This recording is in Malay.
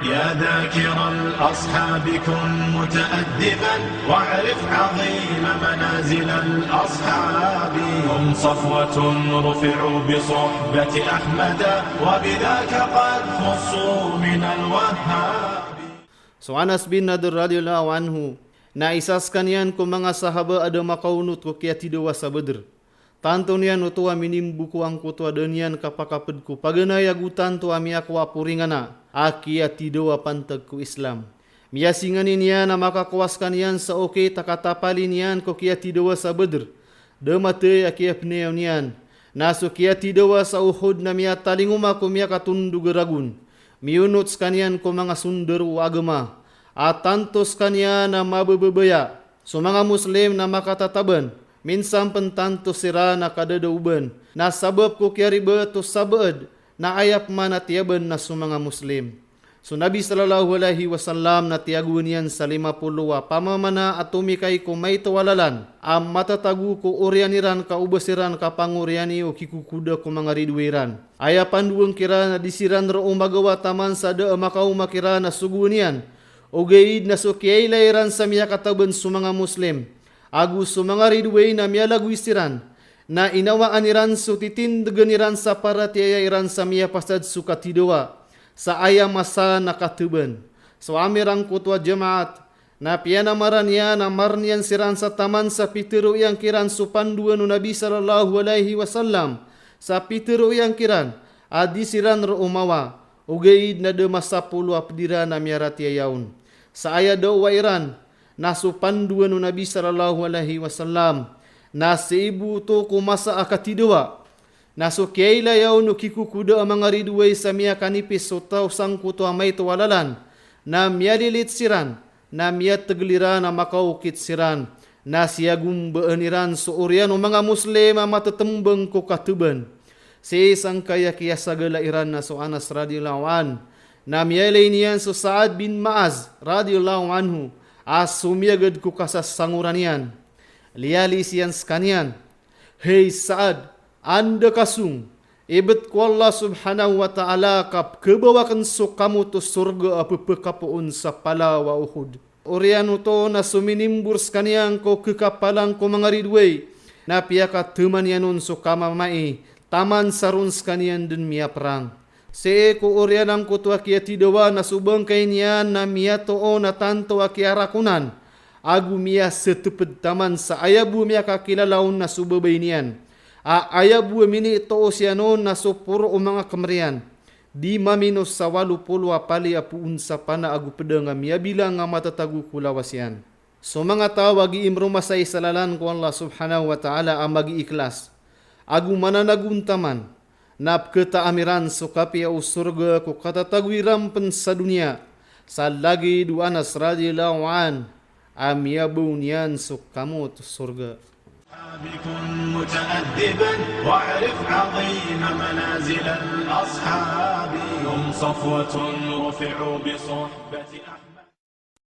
يا ذاكر الأصحاب كن متأدبا واعرف عظيم منازل الأصحاب هم صفوة رفعوا بصحبة أحمد وبذاك قد خصوا من الوهاب. So Anas bin Nadir radhiyallahu anhu na isaskan yan ko mga sahaba ada makaunut ko kaya tidawa sa Badr. Tanto niyan utuwa minimbuku ang kutua denian kapakapedku pagana yagutan tu amia ko apuringana akia tidawa pantag ku Islam. Miasinganin yan na makakuaskan yan sa okay takatapalin yan ko kaya tidawa sa Badr. Demate akia pneyaw niyan. Naso kaya tidawa sa Uhud na miya talinguma ko miya katundu geragun. Miunut skanian ko mga sunder o agama. At tantos kanya na mabababaya. So mga Muslim na makatataban. Minsan pentanto sira na kadadauban. Na sabab ko kaya riba to sabad. Na ayap manatiyaban na so mga Muslim. So Nabi sallallahu alaihi wasallam na tiagun yan sa 50 pamamana at tumikay ko may tawalalan. Am matatagu ko orianiran ka ubasiran ka panguriani o kikukuda ko mga ridwiran. Ayapan duwang kira na disiran ro magawa taman sa da makau makira na sugunian. O gaid na so kiyay layran sa miya kataban so mga Muslim. Agus so mga ridway na miya lagu istiran. Na inawaan iran so titindagan iran sa paratiyaya iran sa miya pasad sukatidawa. Sa ayam masa nakatuban. So amirang kutwa jemaat na pianamaran niya na marnian siran sa taman sa pitero yang kiran supanduan Nabi sallallahu alaihi wasallam. Sa pitero yang kiran adi siran ro umawa ugaid na de masa pulu apdira na miarati yaun. Sa aya daw wairan na supanduan Nabi sallallahu alaihi wasallam na seibu to kumasa akatidawa. Naso kaila yaw no kikukuda ang mga ridway sa miya kanipis so tau sangku to amay tuwalalan na miya lilit siran na miya tagliran na makaukit siran na siyagum baaniran so urian o mga Muslim ang matatambang ko katuban. Si isang kaya sagala iran na so Anas radhiyallahu an na miya niyan so Sa'ad bin Ma'az radhiyallahu anhu as sumiyagad ko kasas sanguran yan. Liyali siyan skanian. Hey Sa'ad, anda kasung, ibet ko Allah subhanahu wa ta'ala kap kebawakan so kamu to surga apapakapoon sa palawa Uhud. Oriano to na suminimbur skaniang ko kekapalang ko mga ridway, na piyaka teman yanon so kamamai, taman sarun skanian din miya perang. Se ko orianang ko to akia tidawa na subang kay niyan na miya to na tanto akia rakunan, agu miya setuped taman sa ayabu miya kakilalaon na subabay niyan. Ayabu mini to sianon na sopuro o mga kamrian. Di maminos sa 80 pali apuun sa pana agu pedang miya bilang nga matatagu kulawasyan. So mga tawag imrumasay salalan ko Allah subhanahu wa ta'ala ang mag-iiklas. Agu mananaguntaman napketa amiran so kapia o surga ko katatagwiram pen sa dunia. Sa lagi du Anas radhiyallahu an amiyabu niyan so kamu to surga. كن متأدبا واعرف عظيم منازل الأصحاب هم صفوة رفعوا بصحبة أحمد.